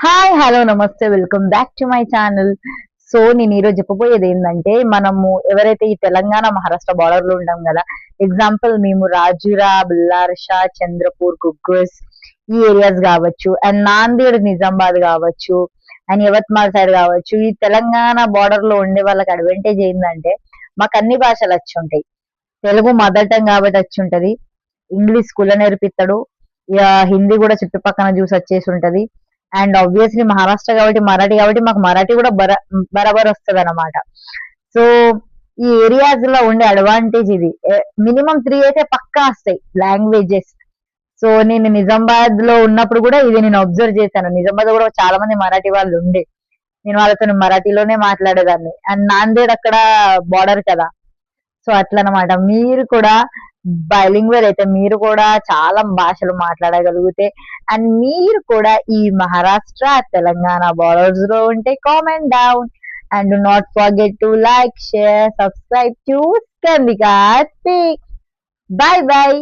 Hi hello నమస్తే welcome back to my channel. So నేను ఈరోజు చెప్పబోయేది ఏంటంటే, మనము ఎవరైతే ఈ తెలంగాణ మహారాష్ట్ర బార్డర్ లో ఉంటాం కదా. ఎగ్జాంపుల్ మేము రాజురా, బిల్లార్షా, చంద్రపూర్, గుగ్గుస్ ఈ ఏరియాస్ కావచ్చు, అండ్ నాందేడ్, నిజామాబాద్ కావచ్చు, అండ్ యవత్మాల్ సైడ్ కావచ్చు. ఈ తెలంగాణ బార్డర్ లో ఉండే వాళ్ళకి అడ్వాంటేజ్ ఏంటంటే, మాకు అన్ని భాషలు వచ్చి ఉంటాయి. తెలుగు మదర్ టంగ్ కాబట్టి వచ్చి ఉంటది, ఇంగ్లీష్ స్కూల్లో నేర్పిస్తాడు, ఇక హిందీ కూడా చుట్టుపక్కల చూసి వచ్చేసి ఉంటది. అండ్ ఆబ్వియస్లీ మహారాష్ట్ర కాబట్టి మరాఠీ కాబట్టి మాకు మరాఠీ కూడా బరాబర్ వస్తుంది అనమాట. సో ఈ ఏరియాస్ లో ఉండే అడ్వాంటేజ్ ఇది. మినిమం 3 అయితే పక్కా వస్తాయి లాంగ్వేజెస్. సో నేను నిజామాబాద్ లో ఉన్నప్పుడు కూడా ఇది నేను అబ్జర్వ్ చేశాను. నిజామాబాద్ కూడా చాలా మంది మరాఠీ వాళ్ళు ఉండే, నేను వాళ్ళతో మరాఠీలోనే మాట్లాడేదాన్ని. అండ్ నాందేడ్ అక్కడ బార్డర్ కదా, సో అట్లా అనమాట. మీరు కూడా బైలింగ్వల్ అయితే మీరు కూడా చాలా భాషలు మాట్లాడగలిగితే, అండ్ మీరు కూడా ఈ మహారాష్ట్ర తెలంగాణ బార్డర్స్ లో ఉంటే comment down and do not forget to like share subscribe to Skandika speak. Bye by.